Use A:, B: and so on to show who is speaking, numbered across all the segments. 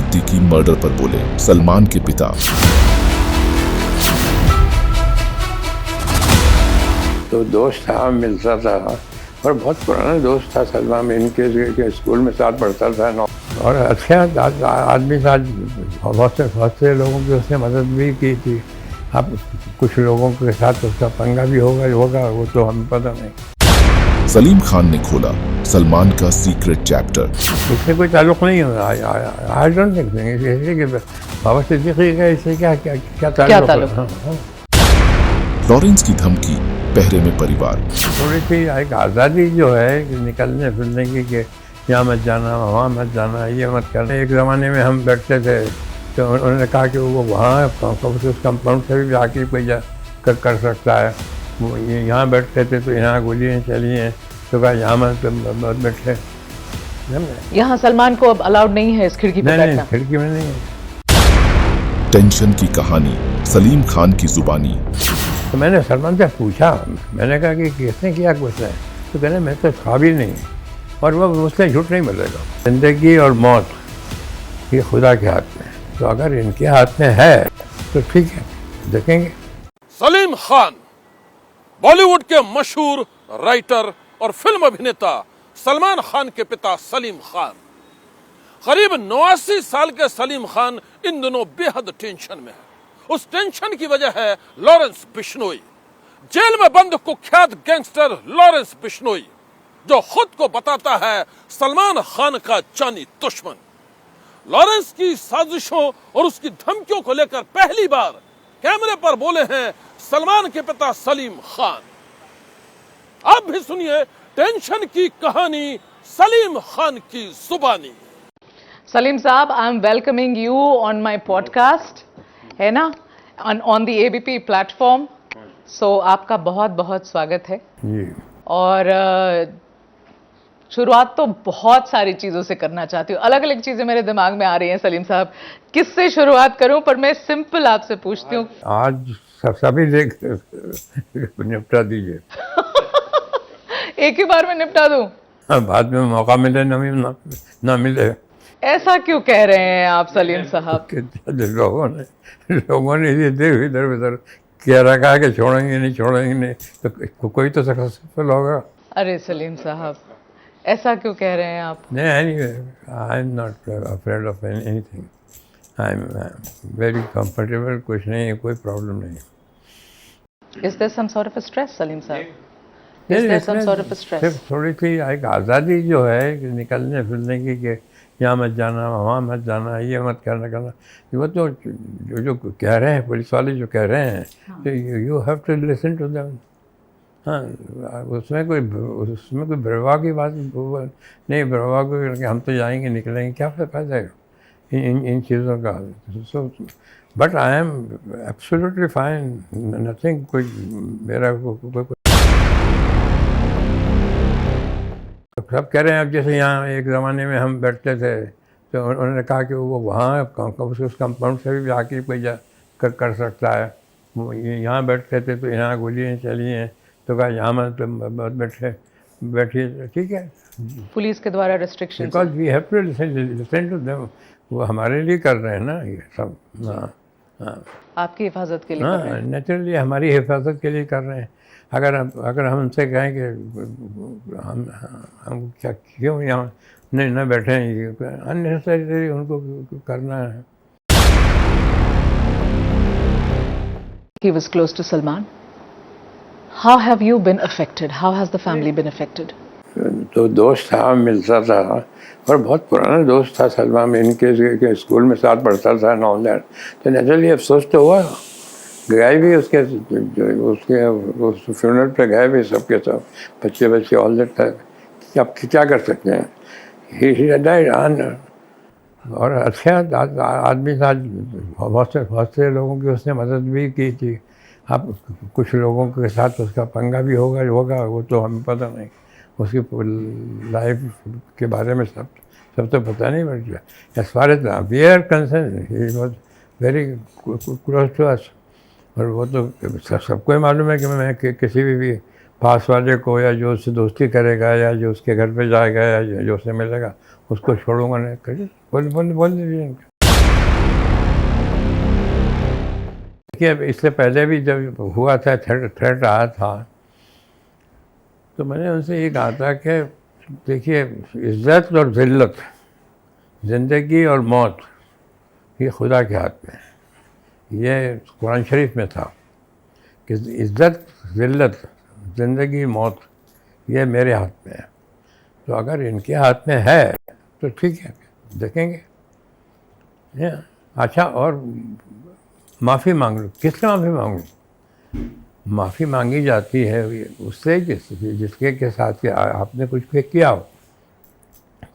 A: Siddiqui murder पर बोले सलमान के पिता।
B: तो दोस्त था, मिलता था और बहुत पुराना दोस्त था सलमान। इनके स्कूल में साथ पढ़ता था और अच्छा आदमी था। बहुत से लोगों की उसने मदद भी की थी। अब कुछ लोगों के साथ उसका पंगा भी होगा वो तो हमें पता नहीं।
A: सलीम खान ने खोला सलमान का सीक्रेट चैप्टर।
B: इससे कोई ताल्लुक नहीं है। आई डोंट थिंक इसलिए कि बाबा सिद्दीकी का इससे क्या ताल्लुक है। हाँ।
A: लॉरेंस की धमकी, पहरे में परिवार।
B: थोड़ी सी एक आज़ादी जो है कि निकलने फिरने की, कि यहाँ मत जाना, वहाँ मत जाना, ये मत करना। एक ज़माने में हम बैठते थे तो उन्होंने कहा कि वो वहाँ उस कंपाउंड से भी आके कोई कर सकता है। वो यहाँ बैठते थे तो यहाँ गोलियाँ चली हैं तो कहा यहाँ मत बैठे।
C: यहाँ सलमान को अब अलाउड नहीं है इस खिड़की पे बैठना।
B: नहीं, खिड़की में नहीं है।
A: टेंशन की कहानी, सलीम खान की जुबानी।
B: तो मैंने सलमान से पूछा, मैंने कहा कि किसने किया कुछ है? तो कहने मैं तो था भी नहीं, और वो मुझसे झूठ नहीं बोलेगा। ज़िंदगी और मौत ये खुदा के हाथ में, तो अगर इनके हाथ में है तो ठीक है, देखेंगे।
D: सलीम खान बॉलीवुड के मशहूर राइटर और फिल्म अभिनेता सलमान खान के पिता सलीम खान। करीब 89 साल के सलीम खान इन दिनों बेहद टेंशन में है। उस टेंशन की वजह है लॉरेंस बिश्नोई, जेल में बंद कुख्यात गैंगस्टर लॉरेंस बिश्नोई, जो खुद को बताता है सलमान खान का जानी दुश्मन। लॉरेंस की साजिशों और उसकी धमकियों को लेकर पहली बार कैमरे पर बोले हैं सलमान के पिता सलीम खान। अब भी सुनिए टेंशन की कहानी, सलीम खान की जुबानी।
C: सलीम साहब, I am welcoming you on my podcast, है ना, ऑन द एबीपी प्लेटफॉर्म। सो आपका बहुत बहुत स्वागत है
B: जी।
C: और शुरुआत तो बहुत सारी चीज़ों से करना चाहती हूँ। अलग अलग चीज़ें मेरे दिमाग में आ रही हैं सलीम साहब, किससे शुरुआत करूँ? पर मैं सिंपल आपसे पूछती हूँ।
B: आज सभी देख निपटा दीजिए।
C: एक ही बार में निपटा दूँ?
B: बाद में मौका मिले ना मिले।
C: ऐसा क्यों कह रहे हैं आप सलीम साहब?
B: लोगों ने इधर उधर कह रखा है कि छोड़ेंगे नहीं, तो कोई तो सक्सेसफुल होगा।
C: अरे सलीम साहब, ऐसा क्यों कह रहे हैं आप?
B: नहीं, I am not afraid of anything. I am very comfortable. कुछ नहीं है, कोई प्रॉब्लम नहीं।
C: Is there some sort of a stress, Salim साहब? Is there some sort of a stress?
B: सिर्फ थोड़ी सी एक आज़ादी जो है कि निकलने फिरने की, कि यहाँ मत जाना, वहाँ मत जाना, ये मत करना। वो तो जो कह रहे हैं पुलिस वाले, जो कह रहे हैं, तो you have to listen to them. हाँ, उसमें कोई भरवा की बात नहीं। भरवा को हम तो जाएंगे निकलेंगे, क्या फायदा है इन चीज़ों का? So but I am absolutely fine, nothing. कोई मेरा सब कह रहे हैं। अब जैसे यहाँ एक ज़माने में हम बैठते थे तो उन्होंने कहा कि वो वहाँ उस कंपाउंड से भी आके कोई कर सकता है। वो यहाँ बैठते थे तो यहाँ गोलियाँ चली हैं तो कहा यहाँ मत बैठिए, ठीक है।
C: पुलिस के द्वारा restriction,
B: because we have to listen to them. वो हमारे लिए कर रहे हैं ना ये सब। हाँ,
C: आपकी हिफाजत के लिए कर रहे हैं।
B: नेचुरली हमारी हिफाजत के लिए कर रहे हैं। अगर हम उनसे कहें कि हम क्या क्यों यहाँ नहीं बैठे हैं, अननेसेसरी उनको करना है।
C: He was close to Salman. How have you been affected? How has the family been affected?
B: तो दोस्त था, मिलता था और बहुत पुराना दोस्त था सलमान। इनके स्कूल में साथ पढ़ता था नॉलेज। तो नेचुरली अफसोस तो हुआ। गए भी उसके उस फ्यूनरल पे गए भी सबके सब, बच्चे ऑल दैट था। अब क्या कर सकते हैं? He died on. और अच्छा आदमी था। बहुत से लोगों की उसने मदद भी की थी। अब कुछ लोगों के साथ उसका पंगा भी होगा वो तो हमें पता नहीं। उसकी लाइफ के बारे में सब तो पता नहीं पड़ गया। As far as we are concerned, he was very close to us. और वो तो सबको ही मालूम है कि मैं किसी भी पास वाले को, या जो उससे दोस्ती करेगा, या जो उसके घर पे जाएगा, या जो उससे मिलेगा, उसको छोड़ूंगा नहीं। बोल दीजिए। देखिए, इससे पहले भी जब हुआ था, थ्रेट आया था, तो मैंने उनसे ये कहा था कि देखिए, इज्जत और ज़िल्लत, ज़िंदगी और मौत, ये खुदा के हाथ में है। ये कुरान शरीफ में था कि इज्जत, ज़िल्लत, ज़िंदगी, मौत, ये मेरे हाथ में है। तो अगर इनके हाथ में है तो ठीक है, देखेंगे। अच्छा, और माफ़ी मांग लो। किससे माफ़ी मांगूँ? माफ़ी मांगी जाती है उससे जिसके के साथ आपने कुछ भी किया हो।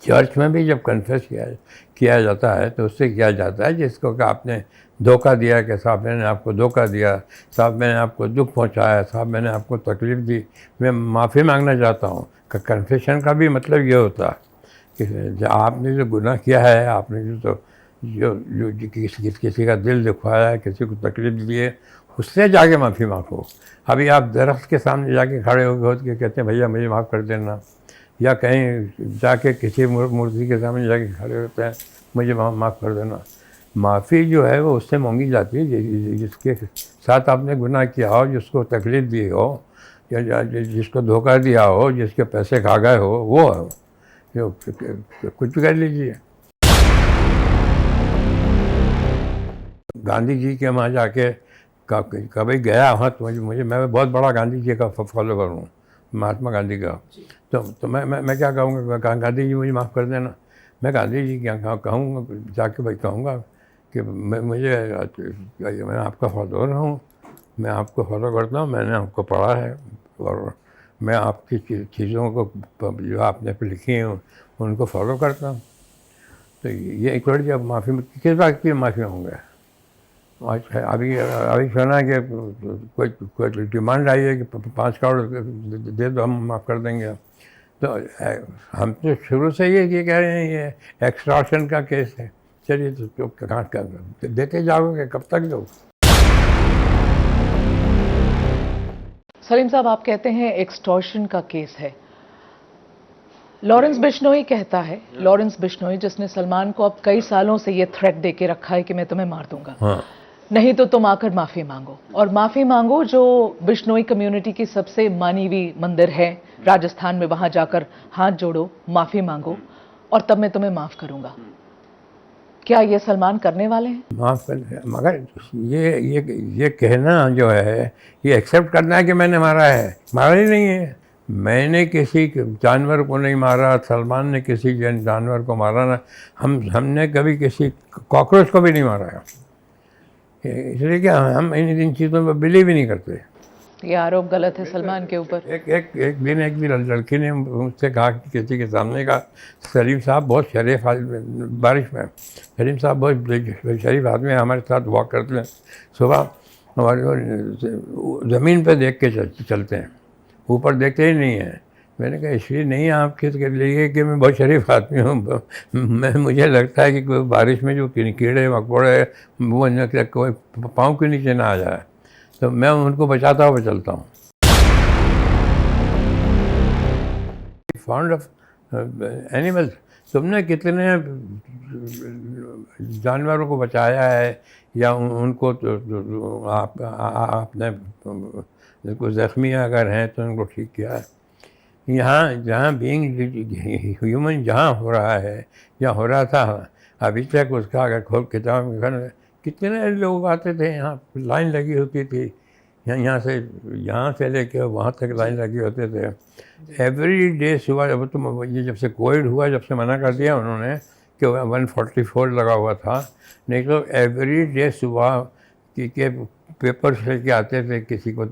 B: चर्च में भी जब कन्फेस किया जाता है तो उससे किया जाता है जिसको कि आपने धोखा दिया, कि साहब मैंने आपको धोखा दिया, साहब मैंने आपको दुख पहुंचाया, साहब मैंने आपको तकलीफ़ दी, मैं माफ़ी मांगना चाहता हूँ। कन्फेशन का भी मतलब ये होता है कि आपने जो गुनाह किया है, आपने जो किसी का दिल दुखवाया है, किसी को तकलीफ़ दी है, उससे जाके माफ़ी मांगो। अभी आप दरख्त के सामने जाके खड़े हो के कहते हैं भैया मुझे माफ़ कर देना, या कहीं जाके किसी मूर्ति के सामने जाके खड़े होते हैं मुझे माफ़ कर देना। माफ़ी जो है वो उससे मांगी जाती है जिसके साथ आपने गुनाह किया हो, जिसको तकलीफ़ दी हो, या जिसको धोखा दिया हो, जिसके पैसे खा गए हो, वो है जो कुछ भी कर लीजिए। गांधी जी के वहाँ जाके कभी गया वहाँ तो मैं बहुत बड़ा गांधी जी का फॉलोवर हूँ, महात्मा गांधी का। तो मैं क्या कहूँगा, गांधी जी मुझे माफ़ कर देना। मैं गांधी जी क्या कहूँगा, जाके भाई कहूँगा कि मैं आपका फॉलोवर हूँ, मैं आपको फॉलो करता हूँ, मैंने आपको पढ़ा है और मैं आपकी चीज़ों को जो आपने लिखी हैं उनको फॉलो करता हूँ। तो ये एक बड़ी जब माफ़ी किस बात की माफ़ी मांगूंगा? अभी सुना कि कोई डिमांड आई है कि 5 करोड़ दे दो, हम माफ़ कर देंगे। तो हम तो शुरू से ये कह रहे हैं ये एक्सटॉर्शन का केस है। चलिए तो कहाँ देते जाओगे, कब तक दो?
C: सलीम साहब, आप कहते हैं एक्सटॉर्शन का केस है। लॉरेंस बिश्नोई कहता है, लॉरेंस बिश्नोई जिसने सलमान को अब कई सालों से ये थ्रेट दे के रखा है कि मैं तुम्हें मार दूंगा,
B: हाँ,
C: नहीं तो तुम आकर माफ़ी मांगो। और माफ़ी मांगो जो बिश्नोई कम्युनिटी की सबसे मानी हुई मंदिर है राजस्थान में, वहां जाकर हाथ जोड़ो, माफ़ी मांगो और तब मैं तुम्हें माफ़ करूंगा। क्या ये सलमान करने वाले हैं?
B: माफ़ कर, मगर ये कहना जो है, ये एक्सेप्ट करना है कि मैंने मारा है। मारा ही नहीं है, मैंने किसी जानवर को नहीं मारा, सलमान ने किसी जानवर को मारा ना, हमने कभी किसी कॉकरोच को भी नहीं मारा है। इसलिए कि हम इन चीज़ों पर बिलीव ही नहीं करते।
C: ये आरोप गलत है सलमान के ऊपर।
B: एक दिन लड़की ने मुझसे कहा कि किसी के सामने का, सलीम साहब बहुत शरीफ बारिश में, सलीम साहब बहुत शरीफ आदमी हमारे साथ वॉक करते हैं, सुबह हमारे ज़मीन पे देख के चलते हैं, ऊपर देखते ही नहीं हैं। मैंने कहा इसलिए नहीं आप किस के लिए कि मैं बहुत शरीफ आदमी हूँ, मुझे लगता है कि कोई बारिश में जो कीड़े मकोड़े वो कोई पाँव के नीचे ना आ जाए, तो मैं उनको बचाता हुआ चलता हूँ। फाउंड ऑफ एनिमल्स, तुमने कितने जानवरों को बचाया है या उनको आपने उनको ज़ख्मी अगर हैं तो उनको ठीक किया है। यहाँ जहाँ बीइंग ह्यूमन जहाँ हो रहा है या हो रहा था अभी तक, उसका अगर खोल किताब कितने लोग आते थे, यहाँ लाइन लगी होती थी, यहाँ से लेके वहाँ तक लाइन लगी होते थे एवरी डे सुबह। अब तो ये जब से कोविड हुआ, जब से मना कर दिया उन्होंने कि 144 लगा हुआ था, नहीं तो एवरी डे सुबह के पेपर्स लेके आते थे, किसी को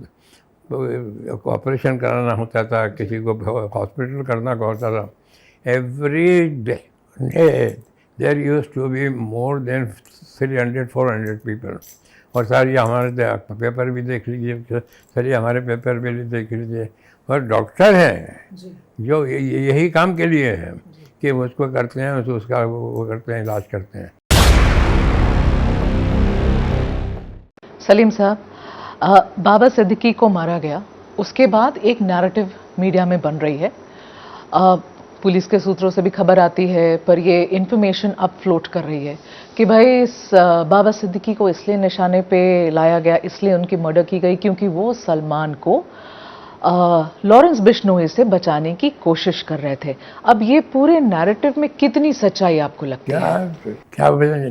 B: ऑपरेशन कराना होता था, किसी को हॉस्पिटल करना होता था। Every day there used to be more than 300-400 people. और सर ये हमारे पेपर भी देख लीजिए, सर ये हमारे पेपर भी देख लीजिए। और डॉक्टर हैं जो यही काम के लिए है कि वो उसको करते हैं, उसका वो करते हैं, इलाज करते हैं।
C: सलीम साहब, बाबा सिद्दीकी को मारा गया, उसके बाद एक नैरेटिव मीडिया में बन रही है, पुलिस के सूत्रों से भी खबर आती है, पर ये इंफॉर्मेशन अब फ्लोट कर रही है कि भाई इस बाबा सिद्दीकी को इसलिए निशाने पे लाया गया, इसलिए उनकी मर्डर की गई क्योंकि वो सलमान को लॉरेंस बिश्नोई से बचाने की कोशिश कर रहे थे। अब ये पूरे नैरेटिव में कितनी सच्चाई आपको लगती है?
B: क्या वजह,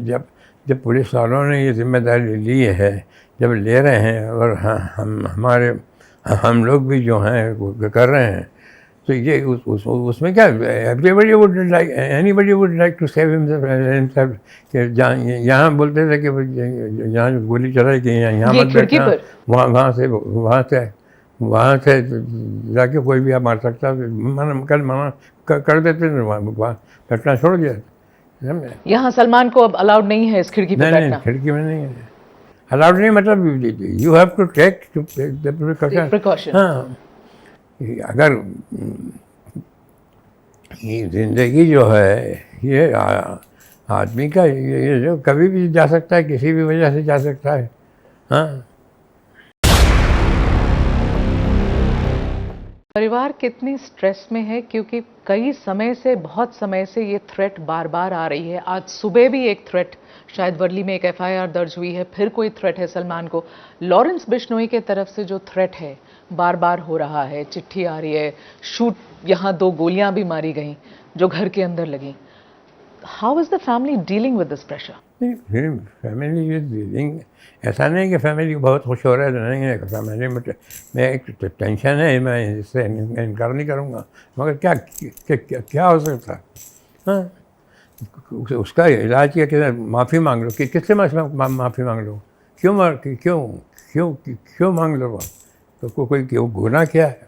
B: जब पुलिस वालों ने ये जिम्मेदारी ली है, जब ले रहे हैं और हम लोग भी जो हैं वो कर रहे हैं, तो ये उसमें क्या, everybody would like, anybody would like to save himself. यहाँ बोलते थे कि यहाँ गोली चलाई कि यहाँ मत बैठना, वहाँ से जाके कोई भी आप मार सकता है। मना कर देते थे, वहाँ बैठना छोड़ दिया।
C: यहाँ सलमान को अब अलाउड नहीं है इस खिड़की पे बैठना?
B: खिड़की में नहीं है अलाउड, नहीं मतलब you have to take
C: precaution.
B: हाँ, अगर ये जिंदगी जो है, ये आदमी का, ये जो कभी भी जा सकता है, किसी भी वजह से जा सकता है। हाँ,
C: परिवार कितनी स्ट्रेस में है क्योंकि कई समय से, बहुत समय से ये थ्रेट बार बार आ रही है। आज सुबह भी एक थ्रेट, शायद वर्ली में एक एफआईआर दर्ज हुई है, फिर कोई थ्रेट है सलमान को। लॉरेंस बिश्नोई के तरफ से जो थ्रेट है बार बार हो रहा है, चिट्ठी आ रही है, शूट, यहाँ 2 गोलियां भी मारी गई जो घर के अंदर लगी। How is the family dealing with this pressure?
B: Family is dealing, ऐसा नहीं कि फैमिली बहुत खुश हो रहा है, नहीं है फैमिली में एक टेंशन है, मैं इससे इनकार नहीं करूँगा, मगर क्या हो सकता है? हाँ, उसका इलाज किया कि माफ़ी मांग लो, कि किससे माफ़ी मांग लो, क्यों मांग लो? तो कोई क्यों गुनाह किया है?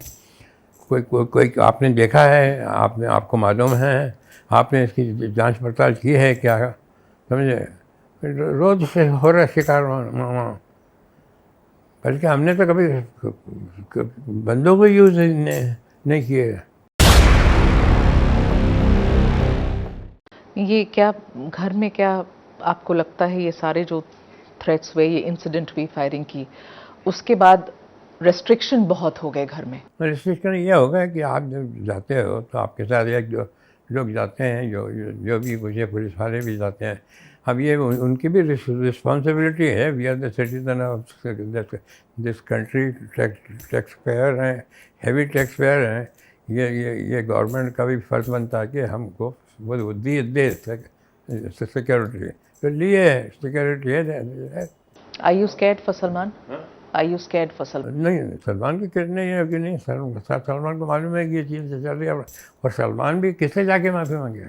B: कोई आपने देखा है, आपको मालूम है, आपने इसकी जांच पड़ताल की है क्या? समझे, रोज़ से हो रहा शिकार वहाँ, बल्कि हमने तो कभी बंदों को यूज़ नहीं किए।
C: ये क्या घर में, क्या आपको लगता है ये सारे जो थ्रेट्स हुए, ये इंसिडेंट हुई फायरिंग की, उसके बाद रेस्ट्रिक्शन बहुत हो गए घर में?
B: रेस्ट्रिक्शन ये होगा कि आप जब जाते हो तो आपके साथ एक जो लोग जाते हैं, जो भी कुछ पुलिस वाले भी जाते हैं, अब ये उनकी भी रिस्पॉन्सिबिलिटी है। We are the citizen of this country, tax payer हैं, हेवी टैक्स पेयर हैं। ये गवर्नमेंट का भी फर्ज बनता है कि हमको वो दे सिक्योरिटी, तो लिए सिक्योरिटी है।
C: Are you scared for Salman? Are you scared for Salman?
B: नहीं, सलमान की कितने है कि नहीं, सलमान को मालूम है कि ये चीज़ चल रही है, और सलमान भी किससे जाके माफ़ी मांगे?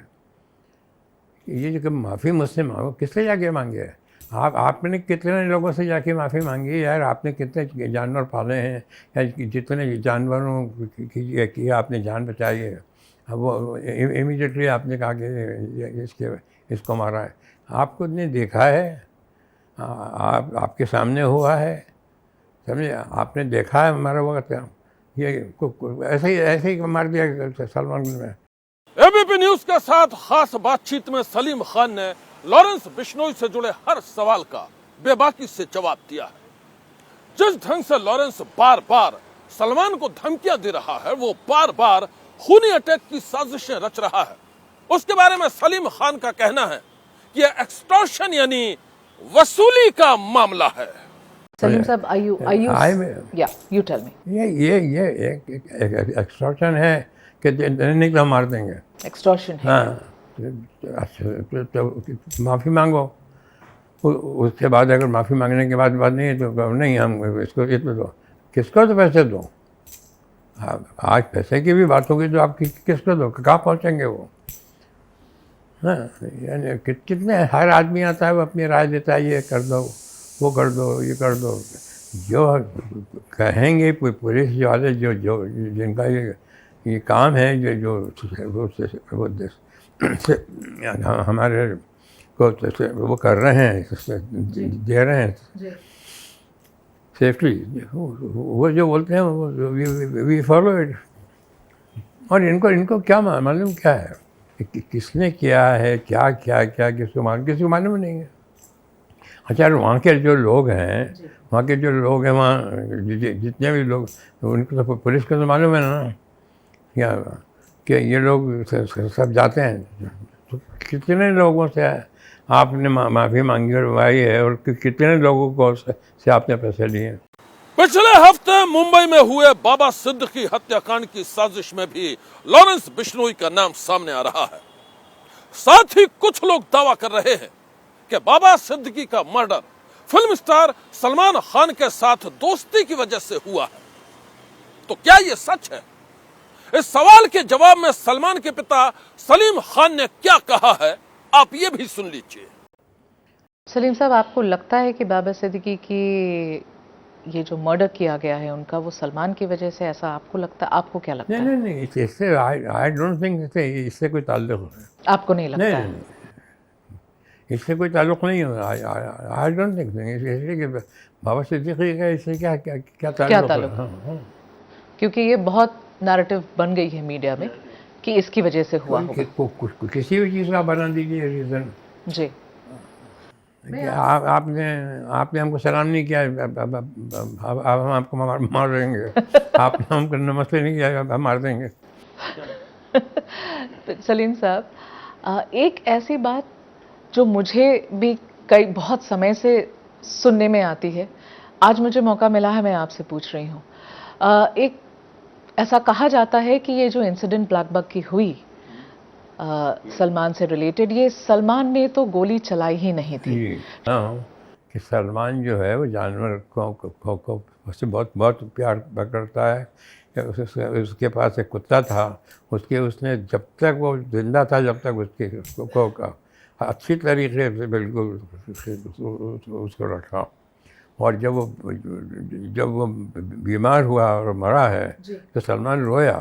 B: ये जो माफ़ी मुझसे मांगो, किससे जाके मांगे? आपने कितने लोगों से जाके माफ़ी मांगी यार? आपने कितने जानवर पाले हैं, या जितने जानवरों की आपने जान बचाई है, अब वो इमीडिएटली आपने कहा कि इसको मारा है? आपको नहीं देखा है, आपके सामने हुआ है, समझे, आपने देखा है हमारा वक्त, ये ऐसे ही मार दिया सलमान ने।
D: एबीपी न्यूज के साथ खास बातचीत में सलीम खान ने लॉरेंस बिश्नोई से जुड़े हर सवाल का बेबाकी से जवाब दिया है। जिस ढंग से लॉरेंस बार बार सलमान को धमकियां दे रहा है, वो बार बार खूनी अटैक की साजिशें रच रहा है, उसके बारे में सलीम खान का कहना है कि यह एक्सटॉर्शन यानी वसूली का मामला है।
C: सलीम साहब, you tell me.
B: ये एक एक्सटॉर्शन है कि नहीं तो मार देंगे।
C: एक्सटॉर्शन है।
B: हाँ, तो माफ़ी मांगो, उसके बाद अगर माफ़ी मांगने के बाद बात नहीं है तो नहीं, हम इसको इतना दो, किसको तो पैसे दो। आज पैसे की भी बात होगी तो आप किसको दो, कहाँ पहुँचेंगे वो? हाँ, यानी कितने, हर आदमी आता है, वो अपनी राय देता है, ये कर दो, वो कर दो, ये कर दो। जो कहेंगे पुलिस वाले, जो जिनका ये काम है, जो हमारे को वो कर रहे हैं, दे रहे हैं सेफ्टी, वो जो बोलते हैं वो वी फॉलो इट। और इनको क्या मालूम क्या है कि किसने किया है, क्या किसको मालूम नहीं है। अच्छा, वहाँ के जो लोग हैं, वहाँ जितने भी लोग, उनको तो पुलिस को तो मालूम है ना क्या कि ये लोग सब जाते हैं, तो कितने लोगों से आपने माफ़ी मांगी और भाई है, और कितने लोगों को से आपने पैसे लिए।
D: पिछले हफ्ते मुंबई में हुए बाबा सिद्दीकी हत्याकांड की साजिश में भी लॉरेंस बिश्नोई का नाम सामने आ रहा है। साथ ही कुछ लोग दावा कर रहे हैं कि बाबा सिद्दीकी का murder film star Salman Khan के साथ दोस्ती की वजह से हुआ है। तो क्या यह सच है? इस सवाल के जवाब में सलमान के पिता सलीम खान ने क्या कहा है, आप ये भी सुन लीजिए।
C: सलीम साहब, आपको लगता है कि बाबा सिद्दीकी की ये जो मर्डर किया गया है उनका, वो सलमान की वजह से, ऐसा आपको लगता है? आपको क्या लगता है?
B: नहीं, इससे आई डोंट थिंक इससे कोई ताल्लुक है।
C: आपको नहीं लगता है?
B: नहीं, इससे कोई ताल्लुक नहीं है। आई डोंट थिंक इसलिए कि बाबा सिद्दीकी का इससे क्या ताल्लुक है? हाँ।
C: क्योंकि ये बहुत नैरेटिव बन गई है मीडिया में कि इसकी वजह से हुआ होगा।
B: किसी भी चीज़ का बना दीजिए रीज़न
C: जी।
B: आपने हमको सलाम नहीं किया, अब हम आपको मार देंगे। आपने हमको नमस्ते नहीं किया, अब हम मार देंगे।
C: तो सलीम साहब, एक ऐसी बात जो मुझे भी बहुत समय से सुनने में आती है, आज मुझे मौका मिला है, मैं आपसे पूछ रही हूँ। एक ऐसा कहा जाता है कि ये जो इंसिडेंट ब्लैक बक की हुई सलमान से रिलेटेड, ये सलमान ने तो गोली चलाई ही नहीं थी।
B: हाँ, कि सलमान जो है वो जानवर को उससे बहुत प्यार करता है। उसके पास एक कुत्ता था, उसने जब तक वो जिंदा था, जब तक उसको अच्छी तरीके से बिल्कुल उसको रखा। और जब वो बीमार हुआ और मरा है तो सलमान रोया।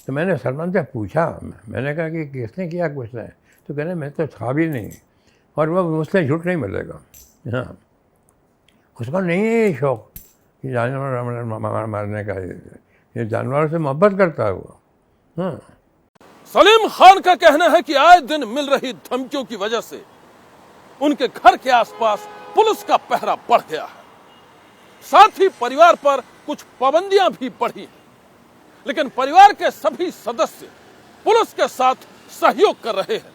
B: तो मैंने सलमान से पूछा, मैंने कहा कि किसने किया कुछ नहीं? तो कहने मैं तो था भी नहीं, और वो मुझसे झूठ नहीं मिलेगा। हाँ, उसको नहीं है ये शौक कि जानवर मारने का। ये जानवरों से मोहब्बत करता है वो। हाँ।
D: सलीम खान का कहना है कि आए दिन मिल रही धमकियों की वजह से उनके घर के आसपास पुलिस का पहरा बढ़ गया है। साथ ही परिवार पर कुछ पाबंदियां भी बढ़ी हैं। लेकिन परिवार के सभी सदस्य पुलिस के साथ सहयोग कर रहे हैं।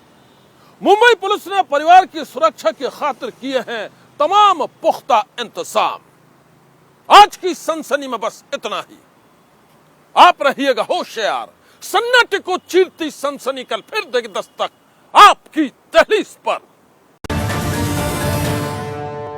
D: मुंबई पुलिस ने परिवार की सुरक्षा की खातिर किए हैं तमाम पुख्ता इंतजाम। आज की सनसनी में बस इतना ही। आप रहिएगा होशियार। सन्नाटे को चीरती सनसनी कल फिर देगी दस्तक आपकी दहलीज पर।